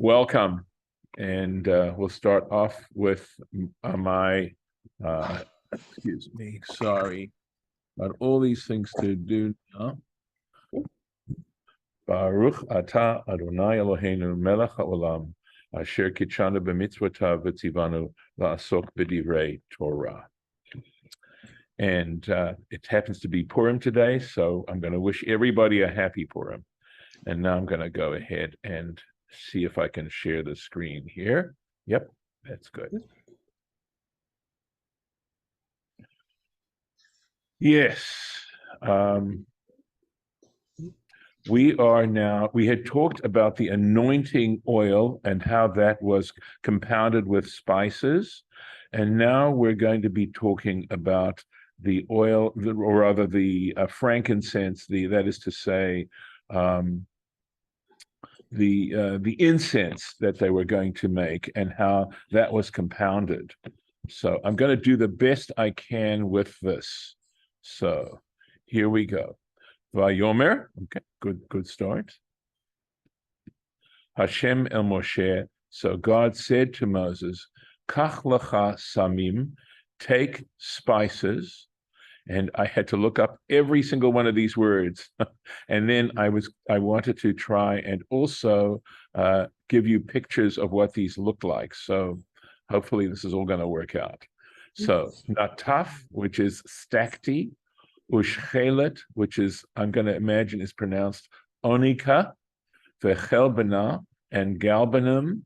Welcome, and we'll start off with my, excuse me, sorry, got all these things to do now. Baruch atah Adonai Eloheinu melech haolam, asher kitshanu b'mitzvotav v'tzivanu la'asok b'divrei Torah. And it happens to be Purim today, so I'm going to wish everybody a happy Purim. And now I'm going to go ahead and see if I can share the screen here. Yep, that's good. Yes. We had talked about the anointing oil and how that was compounded with spices. And now we're going to be talking about the oil, or rather the frankincense, that is to say, the incense that they were going to make and how that was compounded. So I'm going to do the best I can with this. So here we go. Vayomer, okay, good start. Hashem el Moshe, so God said to Moses, Kach lecha samim, take spices. And I had to look up every single one of these words. And then I wanted to try and also give you pictures of what these look like. So hopefully this is all going to work out. So nataf, which is stakti, ushchelet, which is, I'm going to imagine is pronounced onika, vechelbana, and galbanum,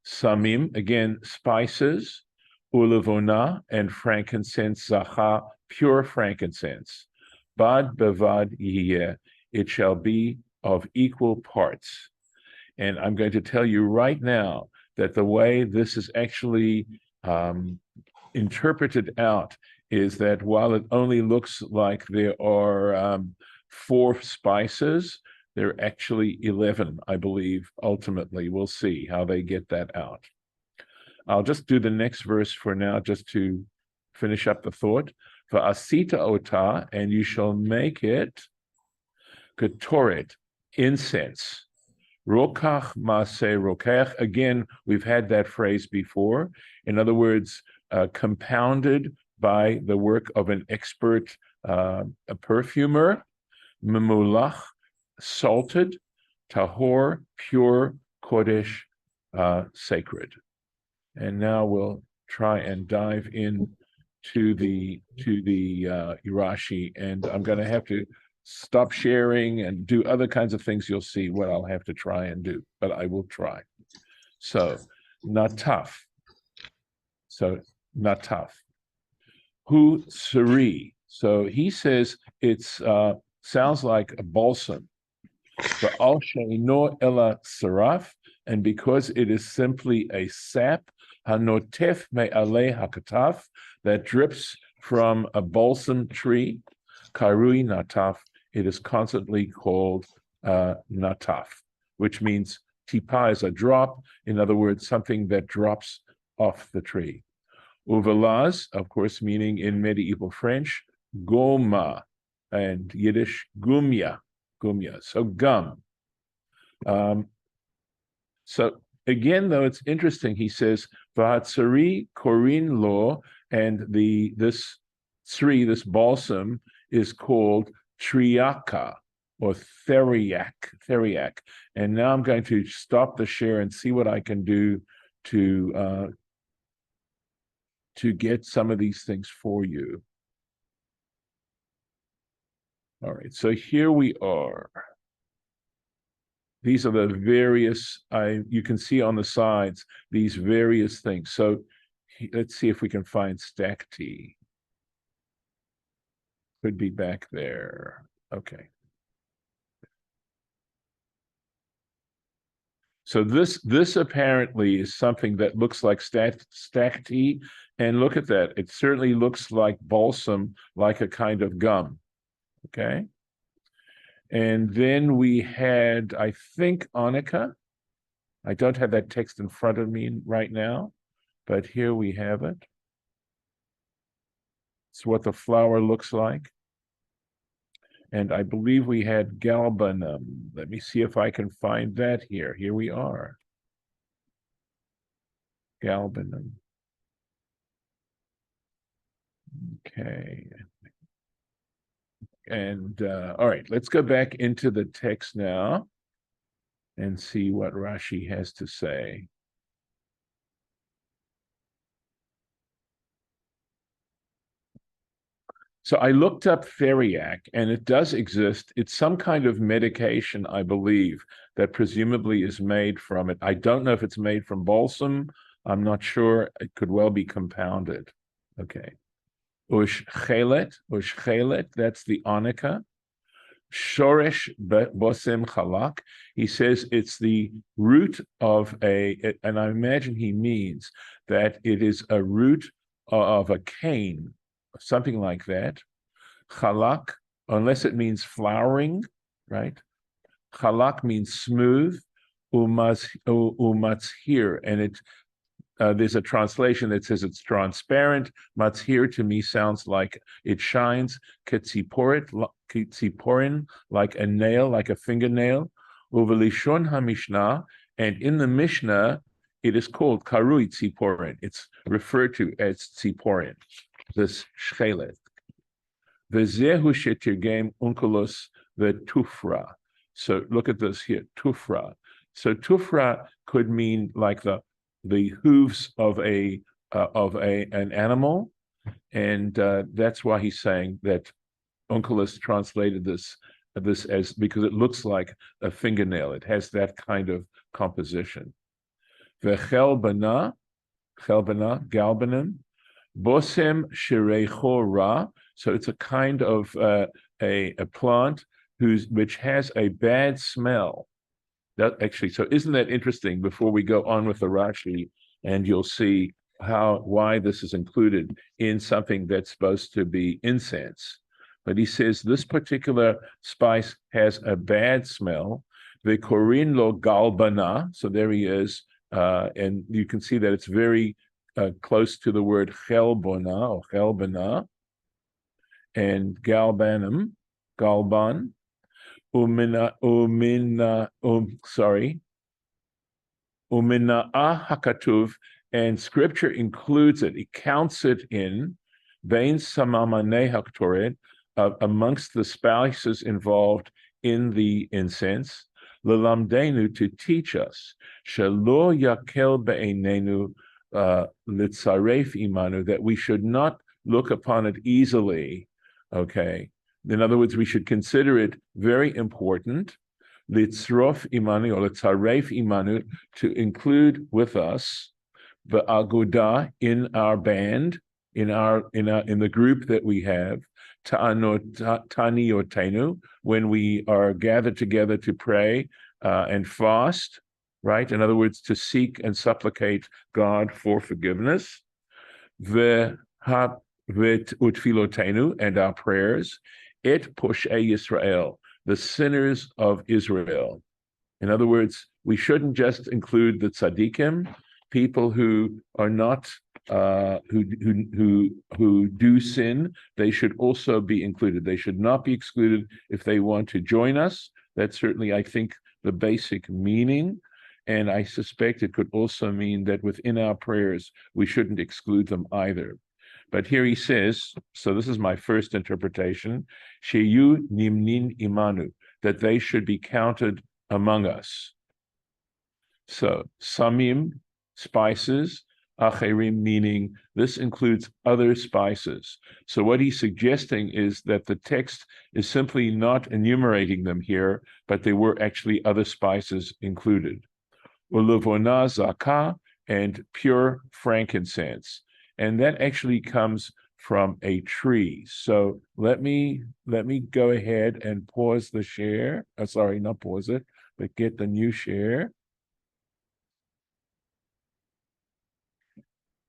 samim, again, spices, ulevona, and frankincense, zacha, pure frankincense. Bad bevad yiyeh, it shall be of equal parts. And I'm going to tell you right now that the way this is actually interpreted out is that while it only looks like there are 4 spices, there are actually 11, I believe, ultimately. We'll see how they get that out. I'll just do the next verse for now, just to finish up the thought. Va'asita ota, and you shall make it ketoret, incense. Rokach maseh rokach. Again, we've had that phrase before. In other words, compounded by the work of an expert a perfumer. Memulach, salted. Tahor, pure. Kodesh, sacred. And now we'll try and dive in to the Rashi, and I'm going to have to stop sharing and do other kinds of things. You'll see what I'll have to try and do, but I will try. So nataf. So nataf. Hu sari. So he says it's sounds like a balsam. Va'al she'ino ela saraf, and because it is simply a sap, hanotef me'alei hakataf, that drips from a balsam tree, karui nataf, it is constantly called nataf, which means tipa is a drop, in other words, something that drops off the tree. Uvelaz, of course, meaning in medieval French, goma, and Yiddish, gumya, so gum. So again, though, it's interesting. He says, "V'hatzari korin lo," and this balsam is called triaka or theriac. And now I'm going to stop the share and see what I can do to get some of these things for you. All right, so here we are. These are the various, you can see on the sides, these various things. So let's see if we can find stakti. Could be back there. Okay. So this apparently is something that looks like stakti, and look at that. It certainly looks like balsam, like a kind of gum. Okay. And then we had, I think, onica. I don't have that text in front of me right now, but here we have it. It's what the flower looks like. And I believe we had galbanum. Let me see if I can find that here. Here we are. galbanum. Okay. And all right, let's go back into the text now and see what Rashi has to say. So I looked up theriac, and it does exist. It's some kind of medication, I believe, that presumably is made from it. I don't know if it's made from balsam. I'm not sure. It could well be compounded. Okay. Ushchelet, that's the onica. Shoresh bosem chalak. He says it's the root of and I imagine he means that it is a root of a cane, something like that. Chalak, unless it means flowering, right? Chalak means smooth. Umatzhir, and there's a translation that says it's transparent. Matzhir to me sounds like it shines. Ketziporin, like a nail, like a fingernail. Uvelishon HaMishnah, and in the Mishnah, it is called karui tziporin. It's referred to as tziporin, this shchelet. V'zehu shetirgem unkelos v'tufra. So look at this here, tufra. So tufra could mean like the hooves of an animal, and that's why he's saying that Onkelos translated this as because it looks like a fingernail. It has that kind of composition. V'chelbana, galbanim, bosem shirecho ra. So it's a kind of a plant which has a bad smell. That actually, so isn't that interesting? Before we go on with the Rashi, and you'll see why this is included in something that's supposed to be incense. But he says this particular spice has a bad smell. The korin lo galbana. So there he is, and you can see that it's very close to the word chelbona or chelbana, and galbanum, galban. Umina'ah hakatuv, and scripture includes it. It counts it in vein samamane haktoret, amongst the spices involved in the incense. Lalamdenu, to teach us, shelo yakel be'enenu litzaref imanu, that we should not look upon it easily. Okay. In other words, we should consider it very important, litzrof imanu or litzaref imanu, to include with us the aguda in our band, in the group that we have, ta'aniotenu, when we are gathered together to pray and fast, right? In other words, to seek and supplicate God for forgiveness. Utfilotenu, and our prayers. Et poshei Yisrael, the sinners of Israel. In other words, we shouldn't just include the tzaddikim, people who are not who do sin. They should also be included. They should not be excluded if they want to join us. That's certainly, I think, the basic meaning. And I suspect it could also mean that within our prayers, we shouldn't exclude them either. But here he says, so this is my first interpretation, sheyu nimnin imanu, that they should be counted among us. So samim, spices, acherim, meaning this includes other spices. So what he's suggesting is that the text is simply not enumerating them here, but there were actually other spices included. Uluvona zakah, and pure frankincense. And that actually comes from a tree. So let me go ahead and pause the share. Sorry, not pause it, but get the new share.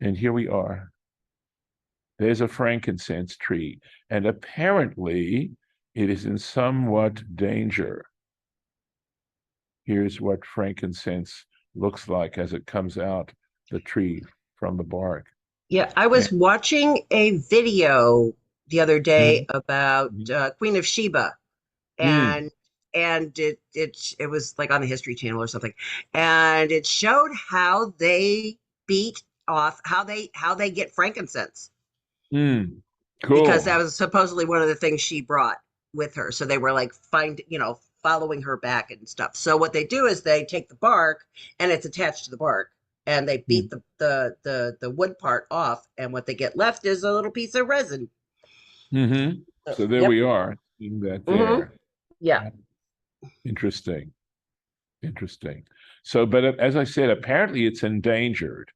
And here we are. There's a frankincense tree. And apparently it is in somewhat danger. Here's what frankincense looks like as it comes out the tree from the bark. Yeah, I was watching a video the other day about Queen of Sheba, Mm. and it was like on the History Channel or something, and it showed how they beat off how they get frankincense. Because that Cool. was supposedly one of the things she brought with her. So they were like following her back and stuff. So what they do is they take the bark and it's attached to the bark and they beat the wood part off, and what they get left is a little piece of resin. So there Yep. we are, seeing that Mm-hmm. there. Yeah. Interesting. So, but as I said, apparently it's endangered.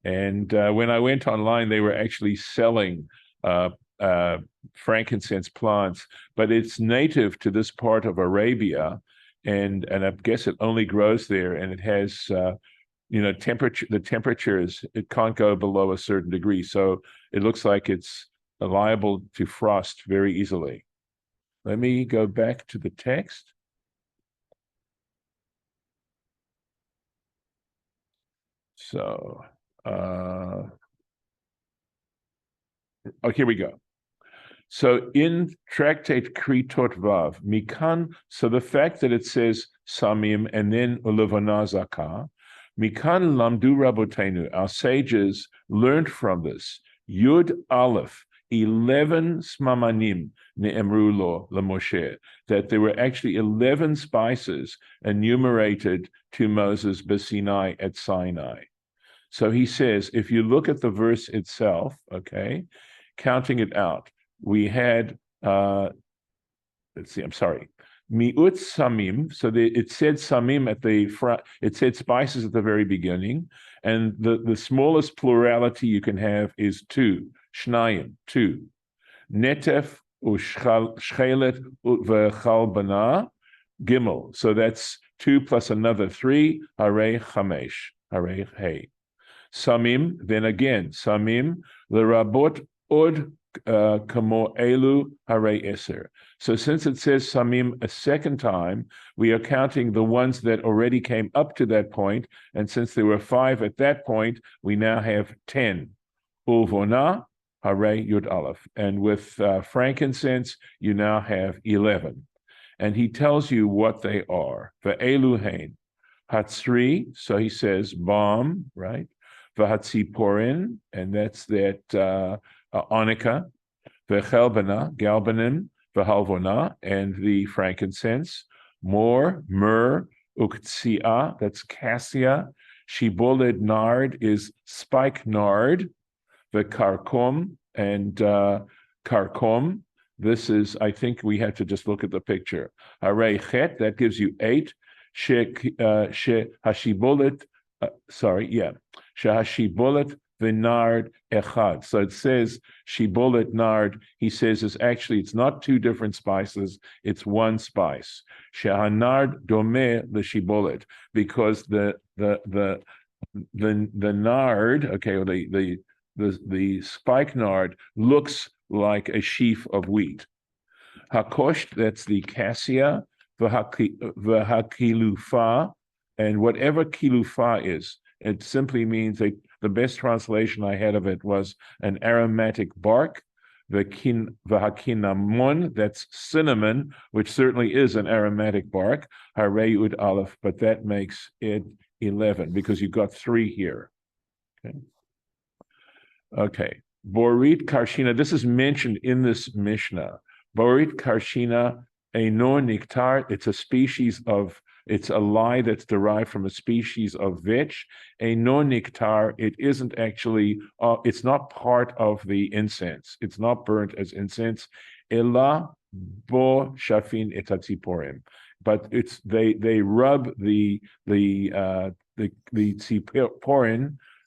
And when I went online, they were actually selling uh, frankincense plants, but it's native to this part of Arabia, and I guess it only grows there, and it has temperature. The temperatures, it can't go below a certain degree, so it looks like it's liable to frost very easily. Let me go back to the text. So, here we go. So in Tractate Kritot Vav, Mikan, so the fact that it says Samim and then Ulevana Zakah, Mikan Lamdu Rabotenu, our sages learned from this. Yud Aleph, 11 smamanim ne'emru lo Moshe, that there were actually 11 spices enumerated to Moses b'Sinai at Sinai. So he says, if you look at the verse itself, okay, counting it out, we had, let's see, I'm sorry, mi'ut samim. So it said samim at the front, it said spices at the very beginning. And the smallest plurality you can have is two, shnayim, two. Netef u'shchelet v'chalbana, gimel. So that's two plus another three, harei chamesh, harei hey. Samim, then again, samim, lerabot od kamo elu hare eser. So since it says samim a second time, we are counting the ones that already came up to that point, and since there were 5 at that point, we now have 10. Ulvona hare yud aleph, and with frankincense, you now have 11. And he tells you what they are. Ve'elu hein hatzri. So he says balm, right? V'hatziporin, and that's that onica, v'chelbana, galbanim, v'halvona, and the frankincense, myrrh, uktsia, that's cassia, shiboled nard is spikenard, v'karkom, and karkom. This is, I think we have to just look at the picture. Harei chet, that gives you 8. Hashibolet, Shahashibolet v'nard echad. So it says shibolet nard. He says it's not 2 different spices; it's 1 spice. Shahanard domeh l'shibolet, because the nard, okay, or the spikenard looks like a sheaf of wheat. Hakosh, that's the cassia, v'hakilufa, and whatever kilufa is, it simply means the best translation I had of it was an aromatic bark. V'hakinamon, that's cinnamon, which certainly is an aromatic bark. Harei aleph, but that makes it 11 because you've got 3 here. Okay. Borit karshina. This is mentioned in this Mishnah. Borit karshina eino niktar. It's a lye that's derived from a species of vetch. Eino niktar. It isn't actually. It's not part of the incense. It's not burnt as incense. Ela bo shafin etatziporim. But they rub the tziporin.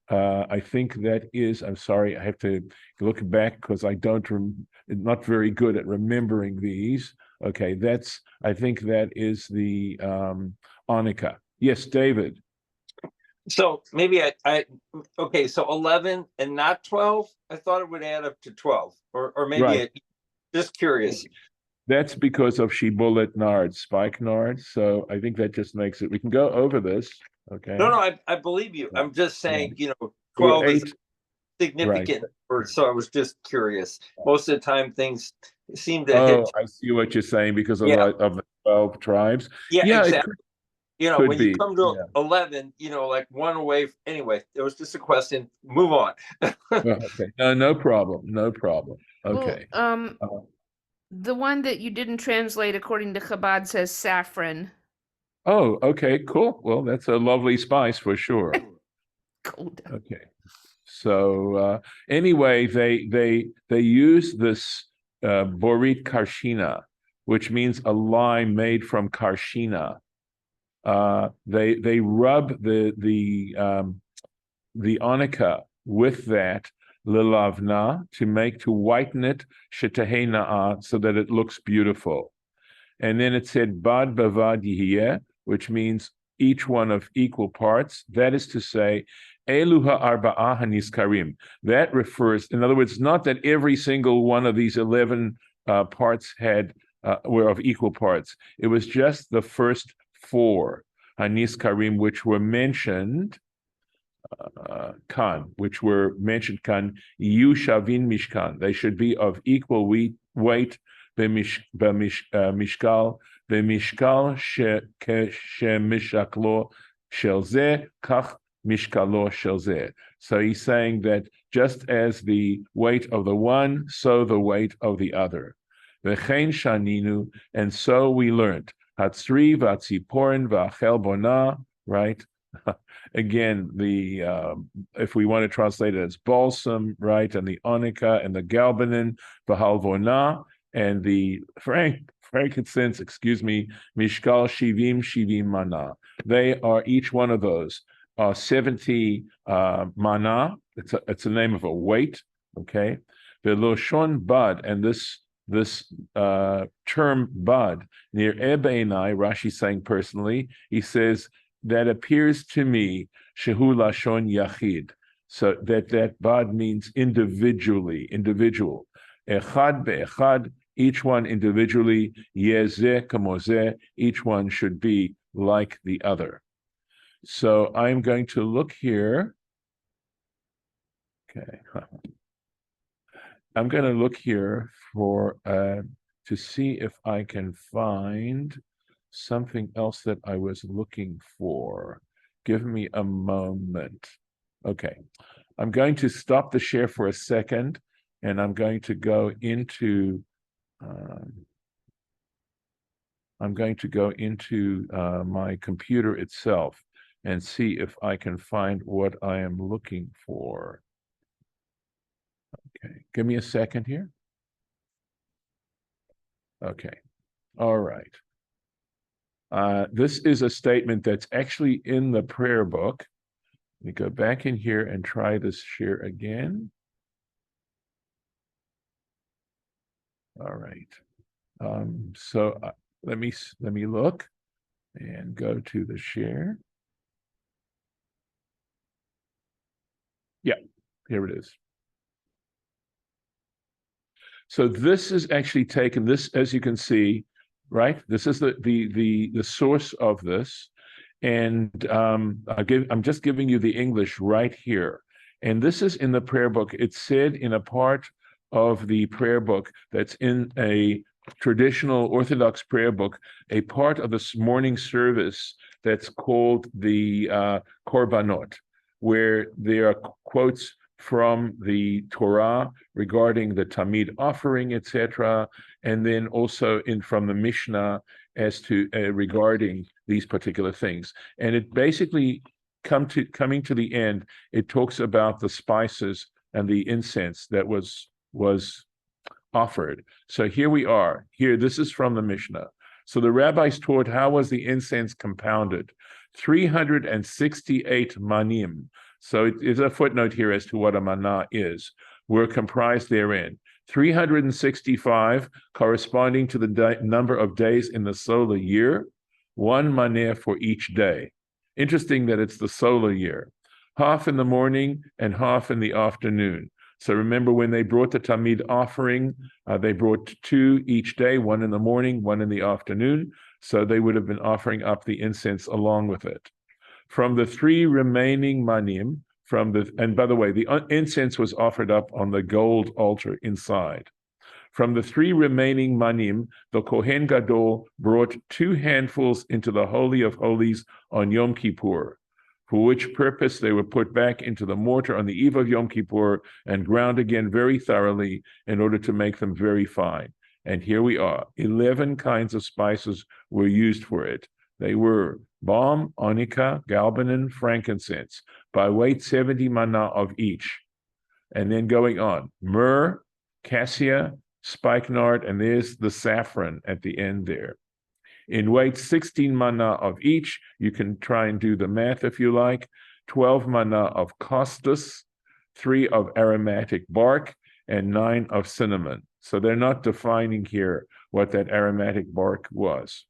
I think that is, I'm sorry, I have to look back because I not very good at remembering these. Okay, I think that is the onica. Yes, David. So maybe okay, so 11 and not 12? I thought it would add up to 12, or maybe right. Just curious. That's because of shibolet nard, spike nard. So I think that just makes it, we can go over this. Okay. No, I believe you. I'm just saying, 12 is significant. Right. So I was just curious. Most of the time things seem to hit. I see what you're saying because of the 12 tribes. Yeah, exactly. Could when you be. come to 11, like one away. Anyway, it was just a question. Move on. Okay. No problem. No problem. Okay. Well, the one that you didn't translate according to Chabad says saffron. Oh, okay, cool. Well, that's a lovely spice for sure. Cold. Okay. So anyway, they use this borit karshina, which means a lye made from karshina. They rub the onycha with that lilavna to whiten it shetehena so that it looks beautiful. And then it said bad bavad yihiyeh, which means each one of equal parts. That is to say, Eluha arba'ah haniskarim. That refers, in other words, not that every single one of these 11 parts were of equal parts. It was just the first 4 haniskarim, which were mentioned which were mentioned Yushavin Mishkan. They should be of equal weight. B'mishkal shemishaklo shel zeh kach mishkalo shel zeh. So he's saying that just as the weight of the one, so the weight of the other. V'chein shaninu, and so we learned hatzri v'atziporin v'achel bona, right? Again, if we want to translate it as balsam, right, and the onycha and the galbanin, the halvona, and the frankincense, mishkal shivim mana. They are each one of those 70 mana. It's a name of a weight, okay. The loshon bad, and this term bad near ebeinai, Rashi saying personally, he says, that appears to me shehu lashon yachid, so that bad means individual. Echad be'echad, each one individually. Yezeh kamozeh, each one should be like the other. So I'm going to look here. Okay, I'm going to look here for to see if I can find something else that I was looking for. Give me a moment. Okay, I'm going to stop the share for a second, and I'm going to go into my computer itself and see if I can find what I am looking for. Okay, give me a second here. Okay, all right. This is a statement that's actually in the prayer book. Let me go back in here and try this share again. All right. So let me look and go to the share. Yeah, here it is. So this is actually taken. This, as you can see, right? This is the source of this, and I'm just giving you the English right here. And this is in the prayer book. It's said in a part of the prayer book that's in a traditional Orthodox prayer book, a part of this morning service that's called the Korbanot, where there are quotes from the Torah regarding the Tamid offering, etc., and then also from the Mishna as to regarding these particular things. And it basically coming to the end, it talks about the spices and the incense that was offered. So here we are. Here, this is from the Mishnah. So the rabbis taught how was the incense compounded? 368 manim. So it is a footnote here as to what a mana is. Were comprised therein. 365 corresponding to the number of days in the solar year, 1 maneh for each day. Interesting that it's the solar year. Half in the morning and half in the afternoon. So remember when they brought the Tamid offering, they brought 2 each day, 1 in the morning, 1 in the afternoon. So they would have been offering up the incense along with it. From the 3 remaining manim, and by the way, the incense was offered up on the gold altar inside. From the 3 remaining manim, the Kohen Gadol brought 2 handfuls into the Holy of Holies on Yom Kippur, for which purpose they were put back into the mortar on the eve of Yom Kippur and ground again very thoroughly in order to make them very fine. And here we are. 11 kinds of spices were used for it. They were balm, onycha, galbanum, frankincense, by weight 70 mana of each. And then going on, myrrh, cassia, spikenard, and there's the saffron at the end there. In weight 16 mana of each. You can try and do the math if you like. 12 mana of costus, 3 of aromatic bark, and 9 of cinnamon. So they're not defining here what that aromatic bark was.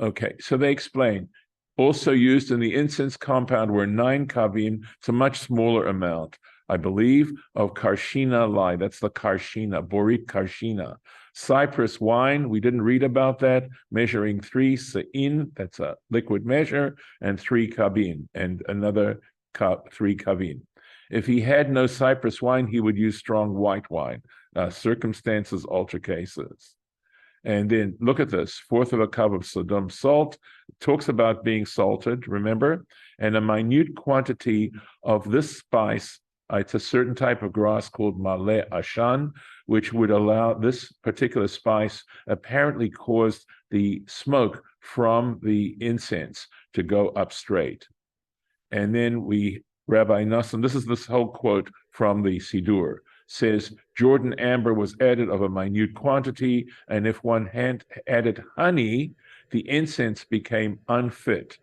Okay, so they explain. Also used in the incense compound were 9 kavim, it's a much smaller amount, I believe, of karshina lye. That's the karshina, borit karshina. Cypress wine, we didn't read about that, measuring 3 se'in, that's a liquid measure, and 3 kabin, and another 3 kavin. If he had no cypress wine, he would use strong white wine. Circumstances alter cases. And then look at this, 1/4 of a cup of Sodom salt. It talks about being salted, remember? And a minute quantity of this spice, it's a certain type of grass called maleh ashan, which would allow this particular spice apparently caused the smoke from the incense to go up straight. And then Rabbi Nassim, this is this whole quote from the Siddur, says, Jordan amber was added of a minute quantity, and if one had added honey, the incense became unfit.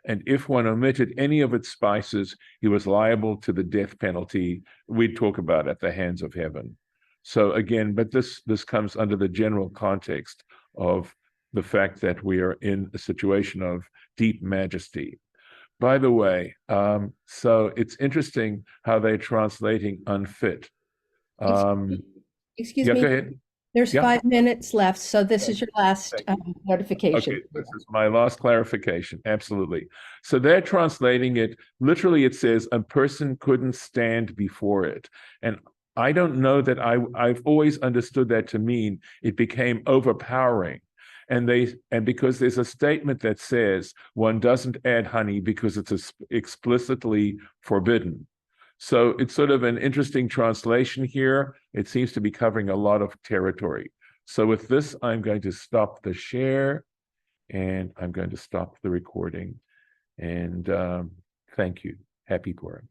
And if one omitted any of its spices, he was liable to the death penalty we'd talk about at the hands of heaven. So again, but this comes under the general context of the fact that we are in a situation of deep majesty. By the way, so it's interesting how they're translating unfit. Excuse yeah, me. go ahead. There's 5 minutes left, so this is your last notification. Okay, this is my last clarification. Absolutely. So they're translating it, literally it says a person couldn't stand before it. And I don't know that I've always understood that to mean it became overpowering. And because there's a statement that says one doesn't add honey because it's explicitly forbidden. So it's sort of an interesting translation here. It seems to be covering a lot of territory. So with this, I'm going to stop the share and I'm going to stop the recording. And thank you. Happy Purim.